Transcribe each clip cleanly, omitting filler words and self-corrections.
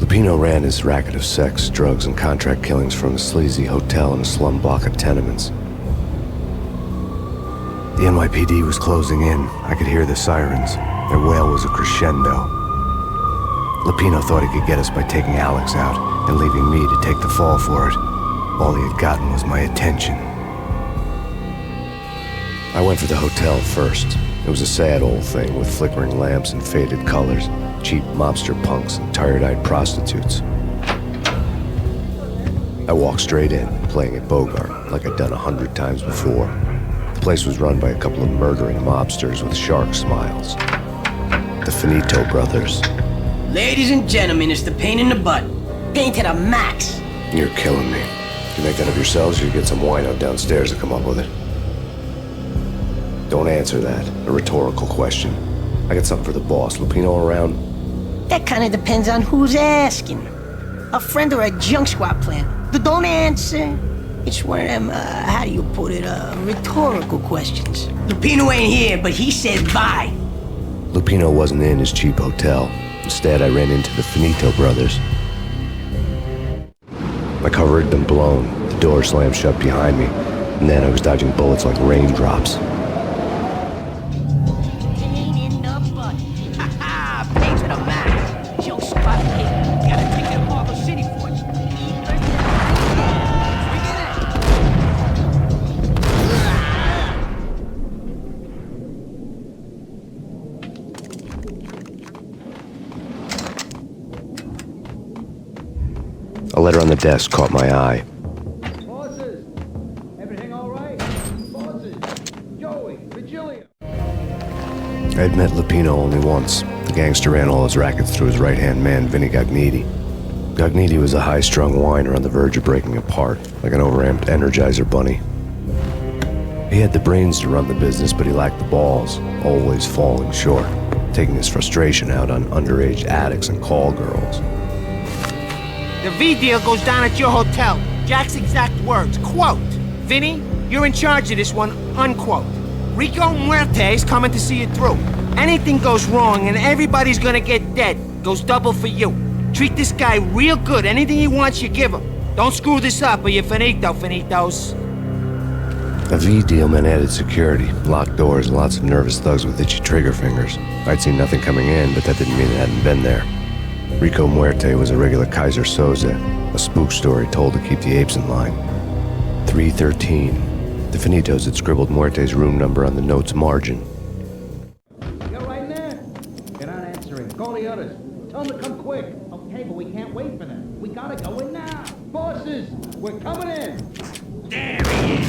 Lupino ran his racket of sex, drugs, and contract killings from a sleazy hotel in a slum block of tenements. The NYPD was closing in. I could hear the sirens. Their wail was a crescendo. Lupino thought he could get us by taking Alex out and leaving me to take the fall for it. All he had gotten was my attention. I went for the hotel first. It was a sad old thing with flickering lamps and faded colors, cheap mobster punks and tired-eyed prostitutes. I walked straight in, playing at Bogart, like I'd done 100 times before. The place was run by a couple of murdering mobsters with shark smiles. The Finito brothers. Ladies and gentlemen, it's the pain in the butt. Pain to the max. You're killing me. You make that of yourselves, or you get some wino downstairs to come up with it? Don't answer that. A rhetorical question. I got something for the boss. Lupino around? That kind of depends on who's asking. A friend or a junk squad plan. But don't answer. It's one of them, how do you put it, rhetorical questions. Lupino ain't here, but he said bye. Lupino wasn't in his cheap hotel. Instead, I ran into the Finito brothers. My cover had been blown. The door slammed shut behind me. And then I was dodging bullets like raindrops. Pain in the butt. Ha ha! Pain to the max. Junk squad kid. Gotta take that Marble City for it. A letter on the desk caught my eye. Bosses! Everything all right? Bosses! Joey! Virgilia! I had met Lupino only once. The gangster ran all his rackets through his right-hand man, Vinny Gagniti. Gagniti was a high-strung whiner on the verge of breaking apart, like an overamped Energizer bunny. He had the brains to run the business, but he lacked the balls, always falling short, taking his frustration out on underage addicts and call girls. The V deal goes down at your hotel. Jack's exact words, quote, "Vinny, you're in charge of this one," unquote. Rico Muerte's coming to see it through. Anything goes wrong and everybody's gonna get dead, goes double for you. Treat this guy real good. Anything he wants, you give him. Don't screw this up or you're finito, finitos. A V deal meant added security, locked doors, and lots of nervous thugs with itchy trigger fingers. I'd seen nothing coming in, but that didn't mean it hadn't been there. Rico Muerte was a regular Kaiser Soze, a spook story told to keep the apes in line. 313. The Finitos had scribbled Muerte's room number on the note's margin. You're right in there? They're not answering. Call the others. Tell them to come quick. Okay, but we can't wait for them. We gotta go in now. Bosses, we're coming in. There he is.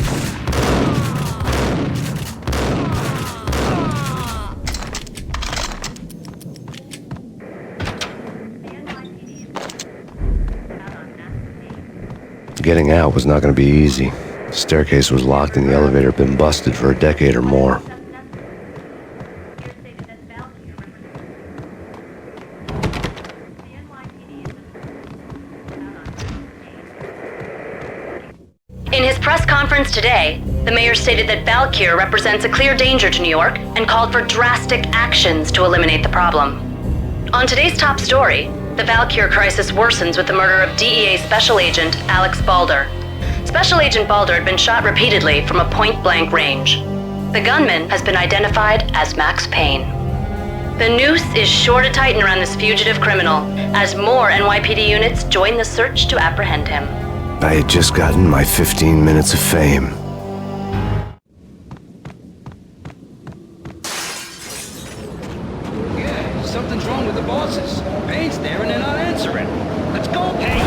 Getting out was not going to be easy. The staircase was locked and the elevator had been busted for a decade or more. In his press conference today, the mayor stated that Valkyr represents a clear danger to New York and called for drastic actions to eliminate the problem. On today's top story, the Valkyr crisis worsens with the murder of DEA Special Agent Alex Balder. Special Agent Balder had been shot repeatedly from a point-blank range. The gunman has been identified as Max Payne. The noose is sure to tighten around this fugitive criminal as more NYPD units join the search to apprehend him. I had just gotten my 15 minutes of fame. Yeah, something's wrong with the bosses. Payne's there and they're not answering. Let's go, Payne!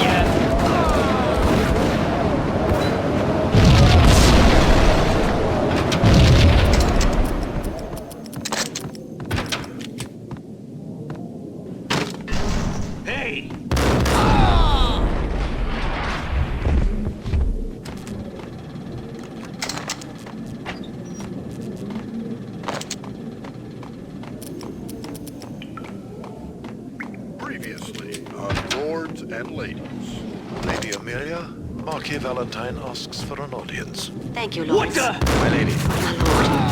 Hey! Previously on Lords and Ladies. Lady Amelia, Marquis Valentine asks for an audience. Thank you, Lord. What the? My lady.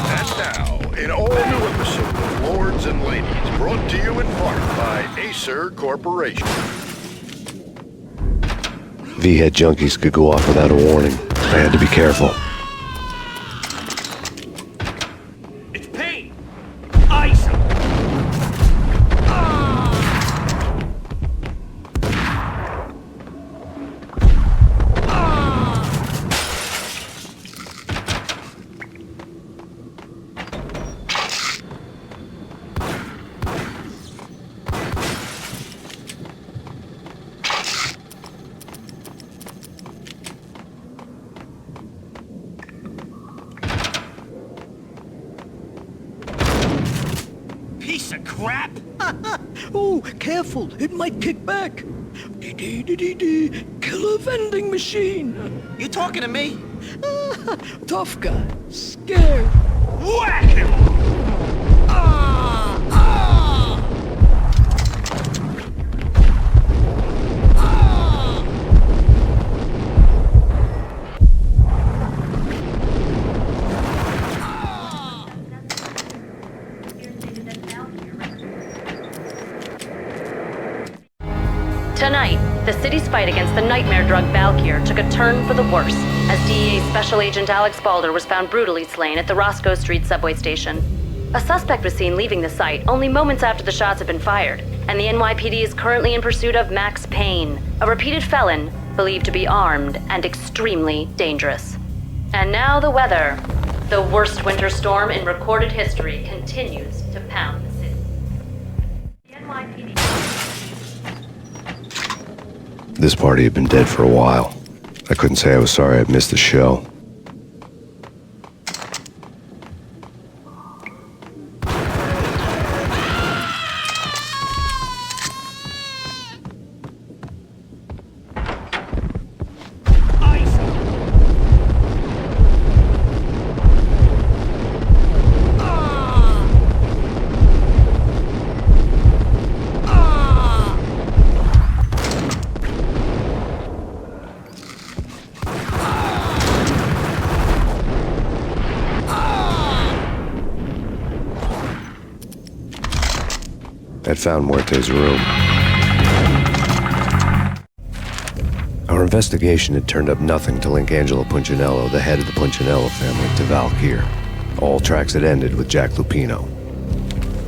And now, an all-new episode of Lords and Ladies, brought to you in part by Acer Corporation. V-head junkies could go off without a warning. I had to be careful. It's PAYNE! Ice! Piece of crap! Oh, careful, it might kick back. Killer vending machine. You talking to me? Tough guy, scared. Whack him! Tonight, the city's fight against the nightmare drug Valkyr took a turn for the worse as DEA Special Agent Alex Balder was found brutally slain at the Roscoe Street subway station. A suspect was seen leaving the site only moments after the shots had been fired, and the NYPD is currently in pursuit of Max Payne, a repeated felon believed to be armed and extremely dangerous. And now the weather. The worst winter storm in recorded history continues to pound the city. The NYPD... This party had been dead for a while. I couldn't say I was sorry I'd missed the show. I'd found Muerte's room. Our investigation had turned up nothing to link Angelo Punchinello, the head of the Punchinello family, to Valkyr. All tracks had ended with Jack Lupino.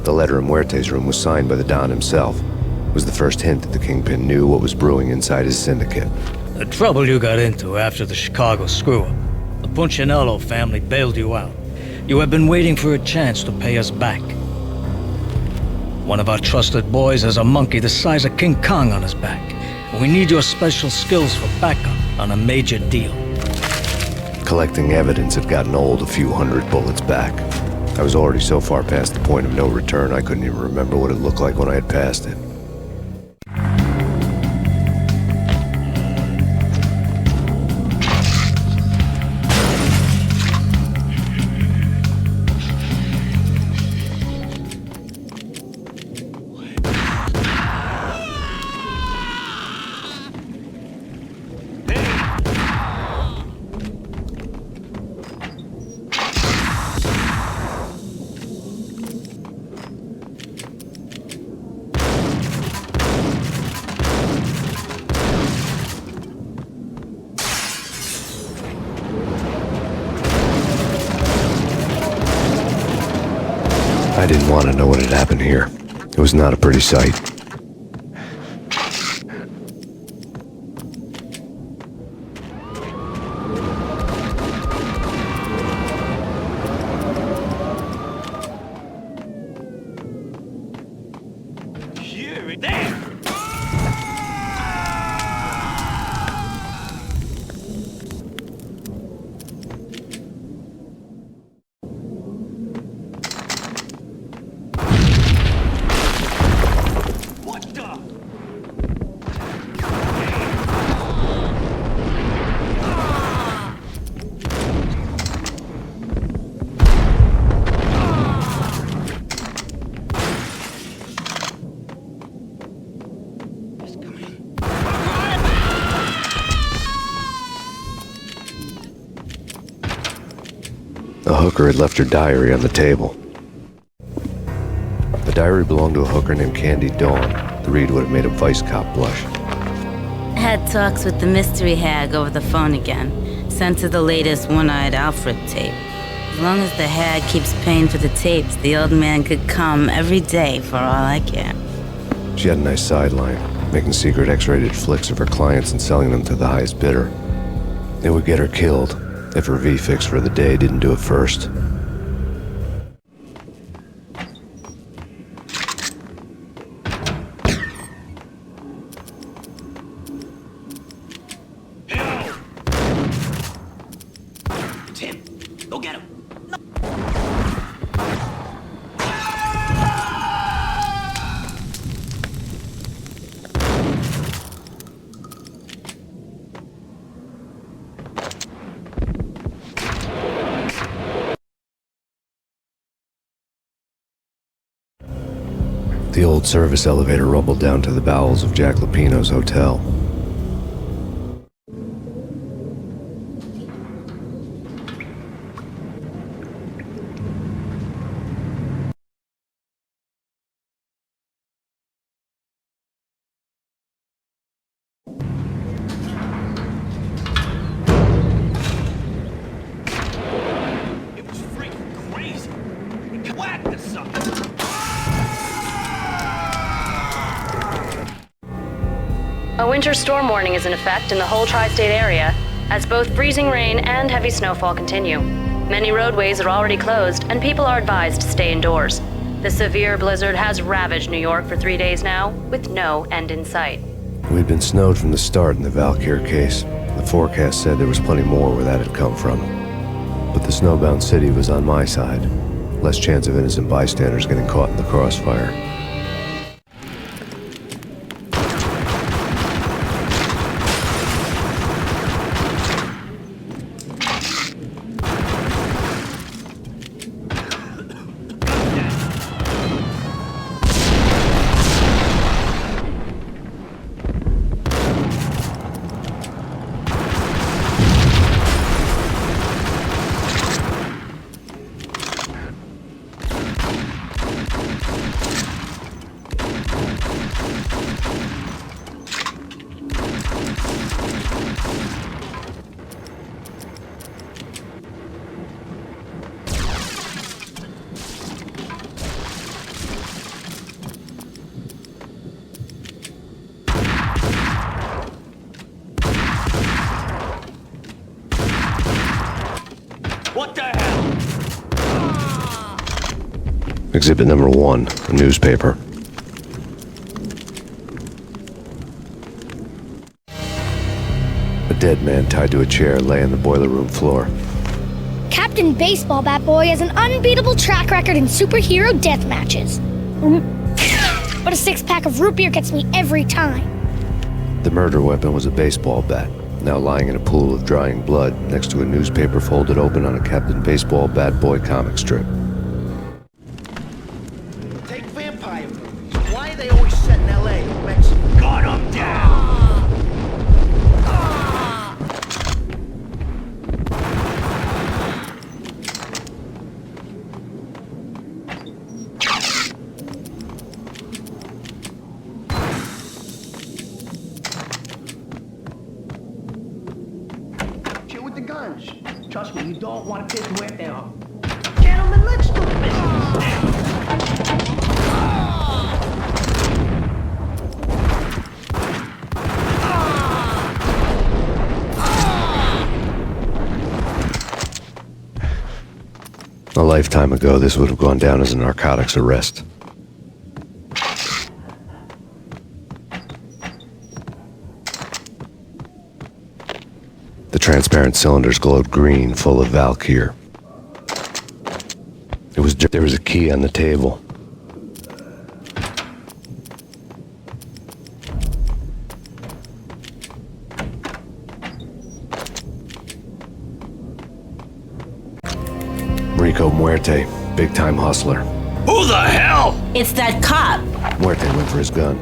The letter in Muerte's room was signed by the Don himself. It was the first hint that the Kingpin knew what was brewing inside his syndicate. The trouble you got into after the Chicago screw-up. The Punchinello family bailed you out. You have been waiting for a chance to pay us back. One of our trusted boys has a monkey the size of King Kong on his back. And we need your special skills for backup on a major deal. Collecting evidence had gotten old a few hundred bullets back. I was already so far past the point of no return I couldn't even remember what it looked like when I had passed it. I didn't want to know what had happened here. It was not a pretty sight. Here, there! A hooker had left her diary on the table. The diary belonged to a hooker named Candy Dawn. The read would have made a vice cop blush. Has Dad talks with the mystery hag over the phone again. Sent her the latest One-Eyed Alfred tape. As long as the hag keeps paying for the tapes, the old man could come every day for all I care. She had a nice sideline, making secret X-rated flicks of her clients and selling them to the highest bidder. It would get her killed if her V-fix for the day didn't do it first. Tim, go get him. The old service elevator rumbled down to the bowels of Jack Lupino's hotel. It was freaking crazy. It whacked the sucker. A winter storm warning is in effect in the whole tri-state area, as both freezing rain and heavy snowfall continue. Many roadways are already closed, and people are advised to stay indoors. The severe blizzard has ravaged New York for 3 days now, with no end in sight. We'd been snowed from the start in the Valkyr case. The forecast said there was plenty more where that had come from. But the snowbound city was on my side. Less chance of innocent bystanders getting caught in the crossfire. What the hell? Exhibit number 1, a newspaper. A dead man tied to a chair lay on the boiler room floor. Captain Baseball Bat Boy has an unbeatable track record in superhero death matches. But a 6-pack of root beer gets me every time. The murder weapon was a baseball bat, now lying in a pool of drying blood next to a newspaper folded open on a Captain Baseball Bat Boy comic strip. Take vampire movies. Why are they always set in L.A. or Mexico? Gun them down! Chill with the guns. Trust me, you don't want to piss where they are. Gentlemen, let's do business. A lifetime ago, this would have gone down as a narcotics arrest. The transparent cylinders glowed green, full of Valkyr. There was a key on the table. Rico Muerte, big-time hustler. Who the hell? It's that cop! Muerte went for his gun.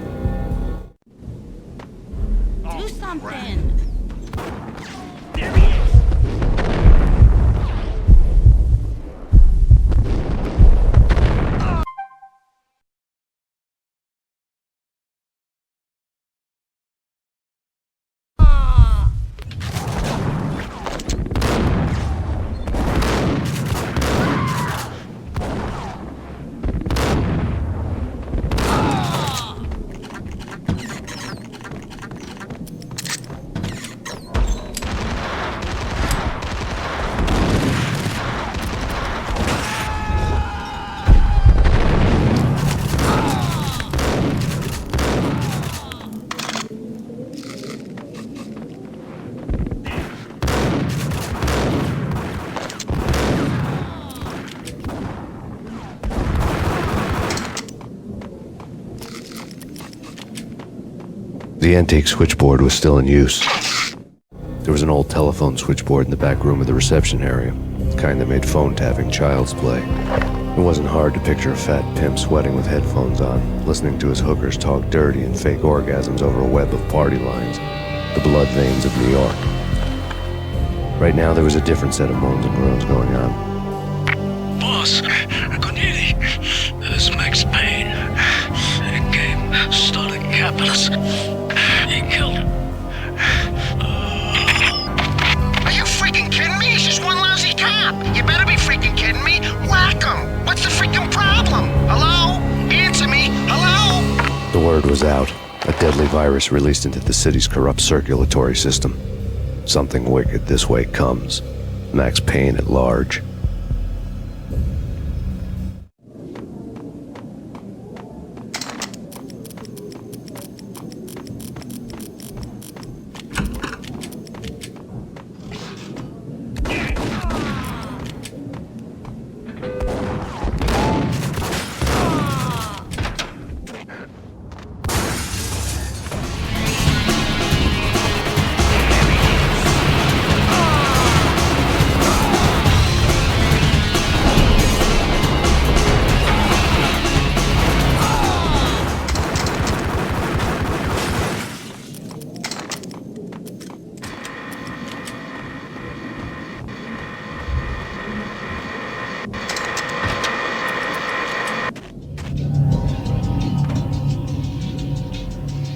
The antique switchboard was still in use. There was an old telephone switchboard in the back room of the reception area, the kind that made phone tapping child's play. It wasn't hard to picture a fat pimp sweating with headphones on, listening to his hookers talk dirty and fake orgasms over a web of party lines, the blood veins of New York. Right now, there was a different set of moans and groans going on. Boss, Agniti, this is Max Payne. A game started capitalist. He killed him. Are you freaking kidding me? He's just one lousy cop. You better be freaking kidding me. Whack him. What's the freaking problem? Hello? Answer me. Hello? The word was out. A deadly virus released into the city's corrupt circulatory system. Something wicked this way comes. Max Payne at large.